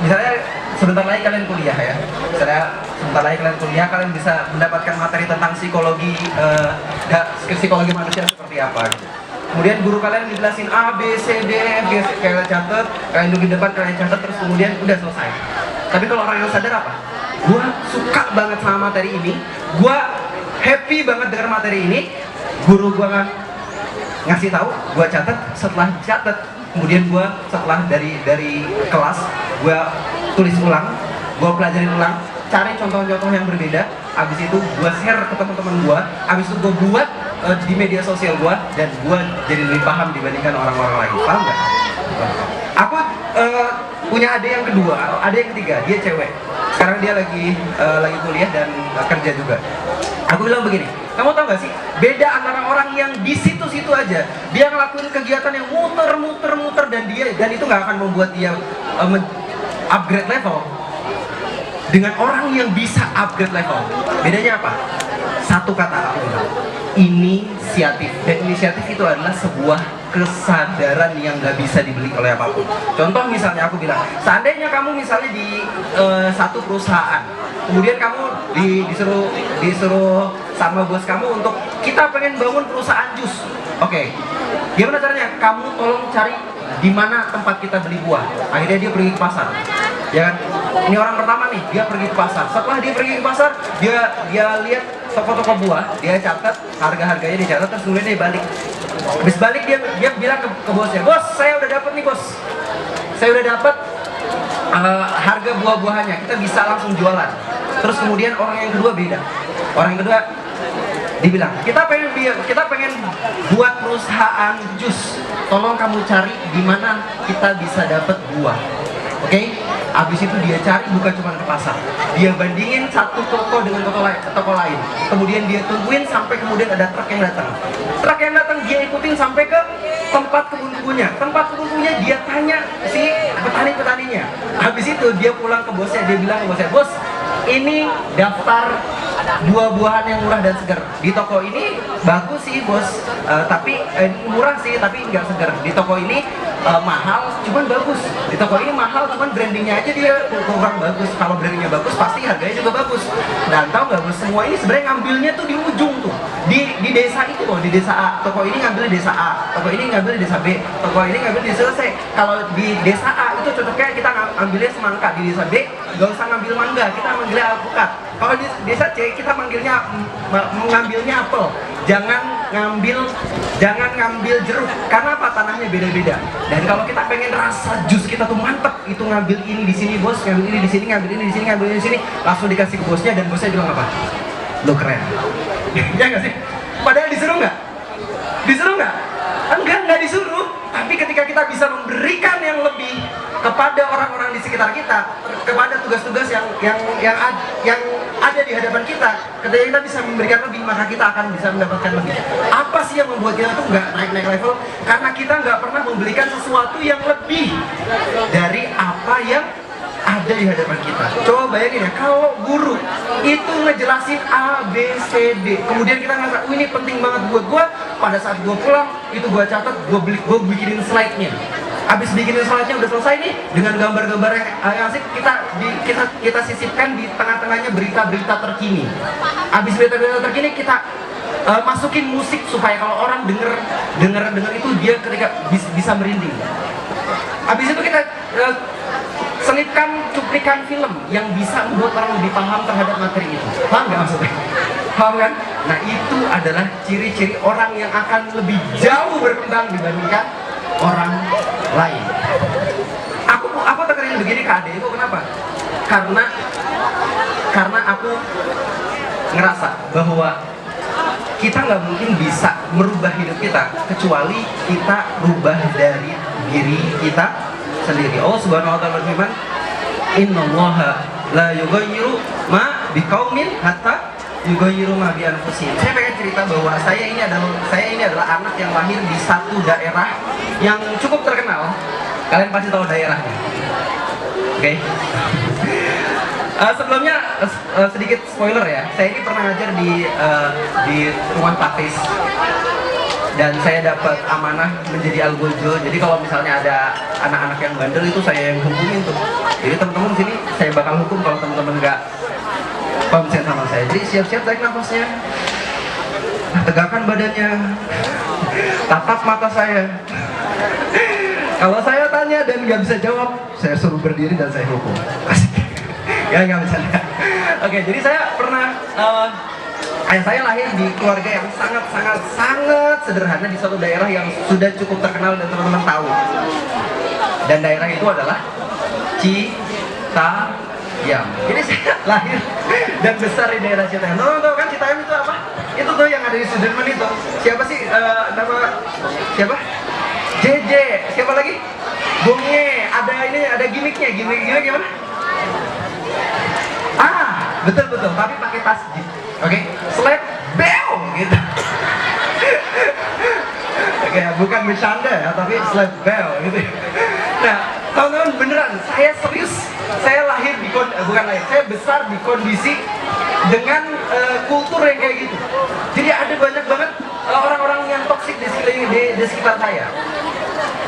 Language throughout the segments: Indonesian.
misalnya sebentar lagi kalian kuliah ya, misalnya sebentar lagi kalian kuliah, kalian bisa mendapatkan materi tentang psikologi psikologi manusia seperti apa gitu. Kemudian guru kalian dijelasin A, B, C, D, E, F, G, kalian catat, kalian duduk di depan, kalian catat, terus kemudian udah selesai. Tapi kalau orang yang sadar apa? Gua suka banget sama materi ini, gua happy banget dengan materi ini, guru gua ngasih tahu, gua catat, setelah catat, kemudian gua setelah dari kelas, gua tulis ulang, gua pelajarin ulang, cari contoh-contoh yang berbeda, abis itu gua share ke teman-teman gua, abis itu gua buat di media sosial gua, dan gua jadi lebih paham dibandingkan orang-orang lain. Paham nggak? Aku punya adik yang kedua, adik yang ketiga, dia cewek. Sekarang dia lagi kuliah dan kerja juga. Aku bilang begini, kamu tahu gak sih beda antara orang yang di situ-situ aja, dia ngelakuin kegiatan yang muter-muter dan itu nggak akan membuat dia upgrade level, dengan orang yang bisa upgrade level. Bedanya apa? Satu kata aku bilang, inisiatif. Dan inisiatif itu adalah sebuah kesadaran yang nggak bisa dibeli oleh apapun. Contoh misalnya aku bilang, seandainya kamu misalnya di satu perusahaan, kemudian kamu disuruh sama bos kamu untuk, kita pengen bangun perusahaan jus. Oke, gimana caranya? Kamu tolong cari di mana tempat kita beli buah. Akhirnya dia pergi ke pasar, ya kan? Ini orang pertama nih, dia pergi ke pasar. Setelah dia pergi ke pasar, dia lihat toko-toko buah, dia catat harga-harganya, dia catat, terus kemudian dia balik. Habis balik dia bilang ke bosnya, bos, saya udah dapat nih bos, saya udah dapat harga buah-buahannya, kita bisa langsung jualan. Terus kemudian orang yang kedua beda, orang yang kedua dibilang, kita pengen buat perusahaan jus, tolong kamu cari di mana kita bisa dapat buah. Oke? Abis itu dia cari, bukan cuma ke pasar, dia bandingin satu toko dengan toko lain. Kemudian dia tungguin sampai kemudian ada truk yang datang. Truk yang datang dia ikutin sampai ke tempat kebun-kebunnya. Tempat kebun-kebunnya dia tanya si petani-petaninya. Habis itu dia pulang ke bosnya, dia bilang ke bosnya, bos, ini daftar buah-buahan yang murah dan segar. Di toko ini bagus sih bos, tapi murah sih tapi nggak segar. Di toko ini mahal, cuman bagus. Di toko ini mahal, cuman brandingnya aja dia kurang bagus. Kalau brandingnya bagus, pasti harganya juga bagus. Dan tahu nggak bos, semua ini sebenarnya ngambilnya tuh di ujung tuh, di desa itu loh, di desa A. Toko ini ngambil di desa A, toko ini ngambil di desa B, toko ini ngambil di desa C. Kalau di desa A itu cocoknya kita ambilnya semangka, di desa B nggak usah ngambil mangga, kita manggilnya alpukat. Kalau di desa C kita mengambilnya apel. Jangan ngambil jeruk, karena apa? Tanahnya beda-beda. Dan kalau kita pengen rasa jus kita tuh mantep, itu ngambil ini di sini bos, ngambil ini di sini, ngambil ini di sini, ngambil ini di sini, langsung dikasih ke bosnya, dan bosnya bilang apa? Lo keren. Ya nggak sih? Padahal disuruh nggak? Disuruh nggak? Enggak disuruh. Tapi ketika kita bisa memberikan yang lebih kepada orang-orang di sekitar kita, kepada tugas-tugas yang ada di hadapan kita, ketika kita bisa memberikan lebih, maka kita akan bisa mendapatkan lebih. Apa sih yang membuat kita tuh nggak naik level? Karena kita nggak pernah memberikan sesuatu yang lebih dari apa yang ada di hadapan kita. Coba bayangin ya, kalau guru itu ngejelasin A, B, C, D, kemudian kita ngerasa, ini penting banget buat gue. Pada saat gue pulang, itu gue catat, gue bikinin slide-nya. Abis bikinin slide-nya udah selesai nih, dengan gambar-gambar yang asik, kita sisipkan di tengah-tengahnya berita-berita terkini. Abis berita-berita terkini kita masukin musik supaya kalau orang denger itu dia ketika bisa merinding. Abis itu kita selipkan cuplikan film yang bisa membuat orang lebih paham terhadap materi itu. Paham nggak maksudnya? Paham kan? Nah itu adalah ciri-ciri orang yang akan lebih jauh berkembang dibandingkan orang lain. Aku tekerin begini ke adekku, kenapa? Karena aku ngerasa bahwa kita nggak mungkin bisa merubah hidup kita kecuali kita rubah dari diri kita sendiri. Allah Subhanahu wa taala berfirman, "Innallaha la yughayyiru ma biqaumin hatta yughayyiru ma bi anfusihim." Saya pengen cerita bahwa saya ini adalah anak yang lahir di satu daerah yang cukup terkenal. Kalian pasti tahu daerahnya. Oke. Sebelumnya sedikit spoiler ya. Saya ini pernah ngajar di rumah tapis. Dan saya dapat amanah menjadi algojo. Jadi kalau misalnya ada anak-anak yang bandel itu saya yang hubungin tuh. Jadi teman-teman saya bakal hukum kalau teman-teman nggak konsisten sama saya. Jadi siap-siap tarik nafasnya, tegakkan badannya, tatap mata saya. Kalau saya tanya dan nggak bisa jawab, saya suruh berdiri dan saya hukum. Asik. Ya nggak bisa. Oke, jadi saya pernah ayah saya lahir di keluarga yang sangat sederhana di suatu daerah yang sudah cukup terkenal dan teman-teman tahu. Dan daerah itu adalah Citayam. Jadi saya lahir dan besar di daerah Citayam. Tahu kan Citayam itu apa? Itu tuh yang ada di Sudirman itu. Siapa sih nama siapa? JJ. Siapa lagi? Bonge. Ada ini, ada gimmicknya. Gimmick gimana? Betul. Tapi pakai tas jeep. Oke, slap bel gitu. Oke, bukan bercanda ya, tapi slap bel gitu. Nah, teman-teman beneran, saya serius. Saya lahir di saya besar di kondisi dengan kultur yang kayak gitu. Jadi ada banyak banget orang-orang yang toksik di sekitar saya.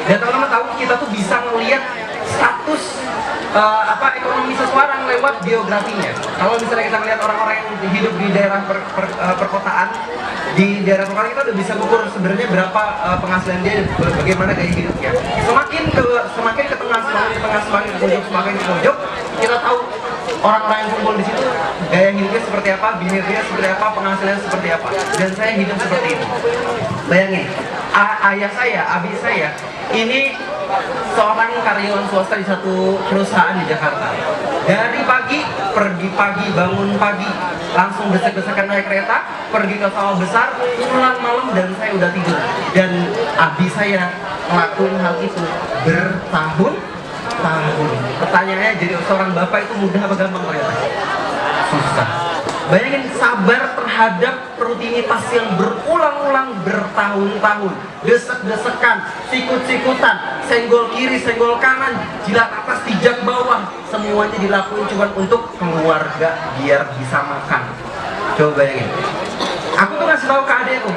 Dan teman-teman tahu kita tuh bisa ngelihat status ekonomi seseorang lewat biografinya. Kalau misalnya kita melihat orang-orang yang hidup di daerah perkotaan, di daerah perkotaan kita udah bisa ukur sebenarnya berapa penghasilan dia, bagaimana gaya hidupnya. Semakin ke tengah, semakin ke pojok, kita tahu orang-orang yang kumpul di situ gaya hidupnya seperti apa, behaviornya seperti apa, penghasilannya seperti apa. Dan saya hidup seperti itu. Bayangin, ayah saya, abi saya, ini seorang karyawan swasta di satu perusahaan di Jakarta. Dari pagi, pergi pagi, bangun pagi, langsung desek-desekan naik kereta, pergi ke sawah besar, pulang malam dan saya udah tidur. Dan abi saya ngelakuin hal itu bertahun-tahun. Pertanyaannya, jadi seorang bapak itu mudah apa gampang ternyata? Susah. Bayangin sabar terhadap rutinitas yang berulang-ulang bertahun-tahun. Desek-desekan, sikut-sikutan, senggol kiri, senggol kanan, jilat atas, pijak bawah. Semuanya dilakuin cuma untuk keluarga biar bisa makan. Coba bayangin. Aku tuh ngasih tahu ke adekku,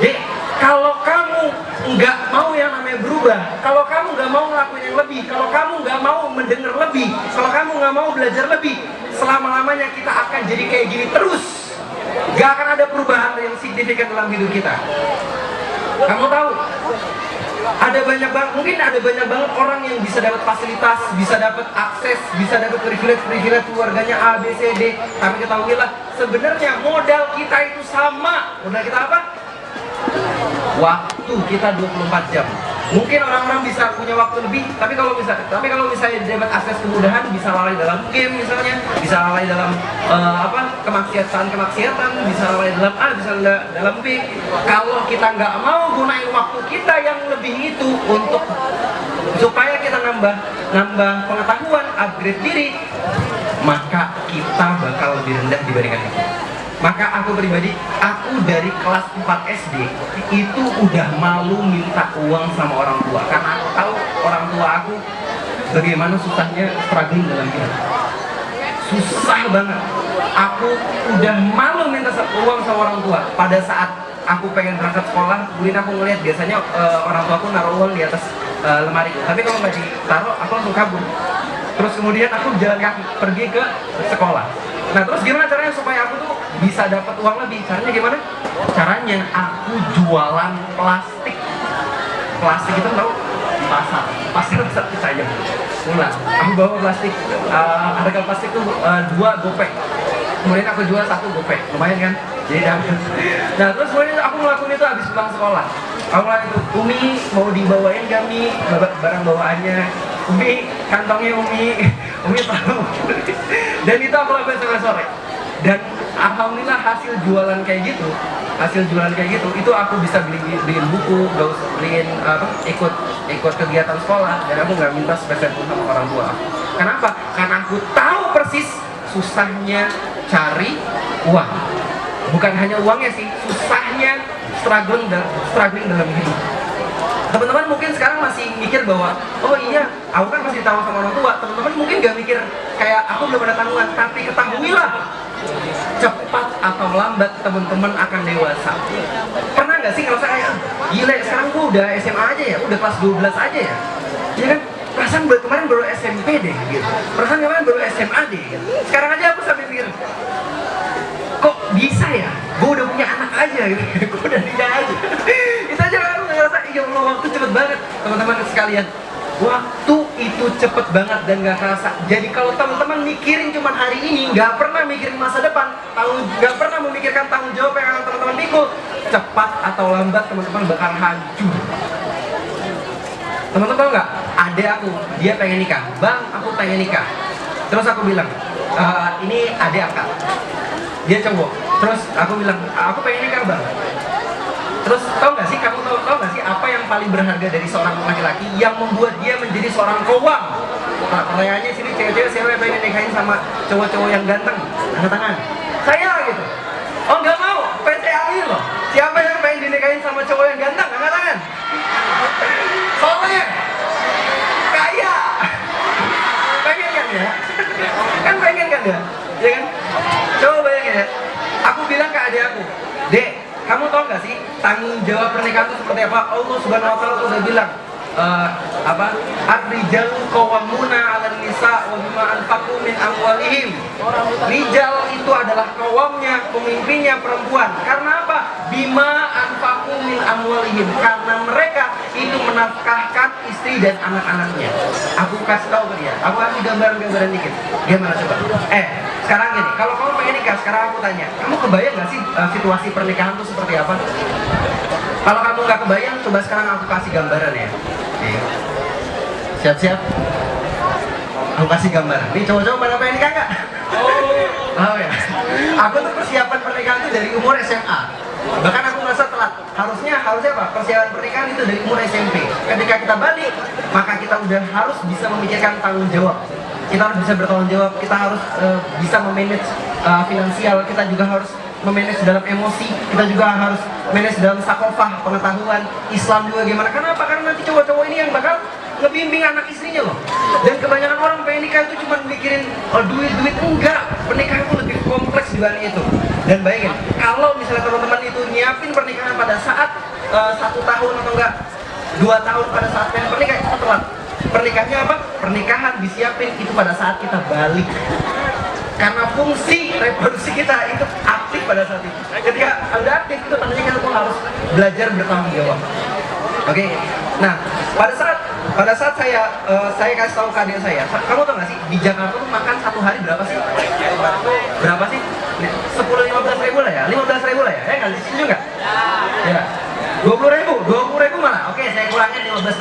Dek, kalau kamu nggak mau yang namanya berubah, kalau kamu nggak mau ngelakuin yang lebih, kalau kamu nggak mau mendengar lebih, kalau kamu nggak mau belajar lebih, selama-lamanya kita akan jadi kayak gini terus. Gak akan ada perubahan yang signifikan dalam hidup kita. Kamu tahu, mungkin ada banyak banget orang yang bisa dapat fasilitas, bisa dapat akses, bisa dapat privilege keluarganya A, B, C, D. Tapi ketahuilah, sebenarnya modal kita itu sama. Modal kita apa? Waktu kita 24 jam. Mungkin orang-orang bisa punya waktu lebih, tapi kalau misalnya dapat akses kemudahan, bisa lalai dalam game misalnya, bisa lalai dalam kemaksiatan, bisa lalai dalam A, bisa dalam B. Kalau kita nggak mau gunain waktu kita yang lebih itu untuk supaya kita nambah pengetahuan, upgrade diri, maka kita bakal lebih rendah dibandingkan itu. Maka aku pribadi, aku dari kelas 4 SD itu udah malu minta uang sama orang tua, karena aku tahu orang tua aku bagaimana susahnya struggling dalam hidup. Susah banget. Aku udah malu minta uang sama orang tua. Pada saat aku pengen berangkat sekolah, kemudian aku ngeliat biasanya orang tua aku naruh uang di atas lemari. Tapi kalau nggak ditaruh, aku langsung kabur. Terus kemudian aku jalan kaki pergi ke sekolah. Nah terus gimana caranya supaya aku tuh bisa dapat uang lebih? Caranya gimana? Caranya aku jualan plastik. Plastik itu tahu di pasar Citayam. Mulai aku bawa plastik, harga plastik tuh 2 gopek. Kemudian aku jual 1 gopek, lumayan kan? Jadi dapat. Nah terus kemudian aku ngelakuin itu habis pulang sekolah. Aku ngelakuin itu, Umi mau dibawain gak Mi barang bawaannya? Umi, kantongnya Umi tahu. Dan itu aku lakukan sampai sore. Dan alhamdulillah hasil jualan kayak gitu, itu aku bisa beliin buku, beliin ikut kegiatan sekolah, dan aku nggak minta spesial pun sama orang tua. Kenapa? Karena aku tahu persis susahnya cari uang. Bukan hanya uangnya sih, susahnya struggling dalam hidup. Teman-teman mungkin sekarang masih mikir bahwa oh iya, aku kan masih tahu sama orang tua. Teman-teman mungkin gak mikir kayak aku belum ada tanggungan, tapi ketahuilah, cepat atau lambat teman-teman akan dewasa. Pernah nggak sih ngerasa kayak gila sekarang gue udah SMA aja ya, udah kelas 12 aja ya, iya kan? perasaan kemarin baru SMP deh gitu, perasaan kemarin baru SMA deh gitu. Sekarang aja aku sampai mikir, kok bisa ya, gue udah punya anak aja gitu, gue udah nikah aja. Itu aja aku ngerasa, ya Allah, waktu cepet banget teman-teman sekalian. Waktu itu cepet banget dan gak kerasa. Jadi kalau teman-teman mikirin cuma hari ini, gak pernah mikirin masa depan, gak pernah memikirkan tanggung jawab yang akan teman-teman pikul, cepat atau lambat teman-teman bakal hancur. Teman-teman tau gak? Adek aku, dia pengen nikah. Bang, aku pengen nikah. Terus aku bilang, ini adek akak, dia cowok. Terus aku bilang, aku pengen nikah bang. Terus tau gak sih, kamu tau gak sih apa yang paling berharga dari seorang laki-laki yang membuat dia menjadi seorang kowam? Nah, pertanyaannya sini, cewek-cewek siapa yang pengen nikahin sama cowok-cowok yang ganteng? Angkat tangan. Saya gitu. Oh nggak mau, pengen saya ambil loh. Siapa yang pengen dinikahin sama cowok yang ganteng? Angkat tangan. Soleh, kaya. Pengen kan ya? Kan pengen kan ya? Ya kan? Coba bayangin ya. Aku bilang ke adik aku, Dek, kamu tau gak sih tanggung jawab pernikahan itu seperti apa? Allah Subhanahu wa Ta'ala udah bilang, ar-rijal qawwamuna 'alan nisa wa bima anfaqu min amwalihim. Rijal itu adalah kawamnya, pemimpinnya perempuan. Karena apa? Bima anfaqu min amwalihim. Karena mereka itu menafkahkan istri dan anak-anaknya. Aku kasih tahu ke dia. Aku kasih gambaran-gambaran dikit. Gimana coba? Sekarang gini, kalau kamu pengen nikah, sekarang aku tanya, kamu kebayang gak sih situasi pernikahan itu seperti apa? Kalau kamu nggak kebayang, coba sekarang aku kasih gambaran ya. Oke. Siap-siap. Aku kasih gambaran. Nih cowok-cowok pada pengen nikah nggak? Oh ya. Aku tuh persiapan pernikahan itu dari umur SMA. Bahkan aku merasa telat. Harusnya apa? Persiapan pernikahan itu dari umur SMP. Ketika kita balik, maka kita udah harus bisa memikirkan tanggung jawab. Kita harus bisa bertanggung jawab. Kita harus bisa memanage finansial. Kita juga harus memanage dalam emosi, kita juga harus manage dalam sakofah, pengetahuan Islam juga gimana. Kenapa? Karena nanti cowok-cowok ini yang bakal ngebimbing anak istrinya loh. Dan kebanyakan orang pengen nikah itu cuma mikirin duit-duit. Enggak, pernikahan itu lebih kompleks dibanding itu. Dan bayangin, kalau misalnya teman-teman itu nyiapin pernikahan pada saat 1 tahun atau enggak 2 tahun pada saat pengen pernikahan, itu telat. Pernikahannya apa? Pernikahan disiapin itu pada saat kita balik. Karena fungsi reproduksi kita itu aktif pada saat itu. Ketika udah aktif itu tandanya kita tuh harus belajar bertanggung jawab. Oke. Nah, pada saat saya kasih tahu ke adik saya, kamu tau gak sih di Jakarta tuh makan satu hari berapa sih? Berapa sih? 10-15 ribu lah ya, 15 ribu lah ya. Nggak setuju nggak? Ya. 20 ribu malah. Oke, saya kurangin 15 ribu.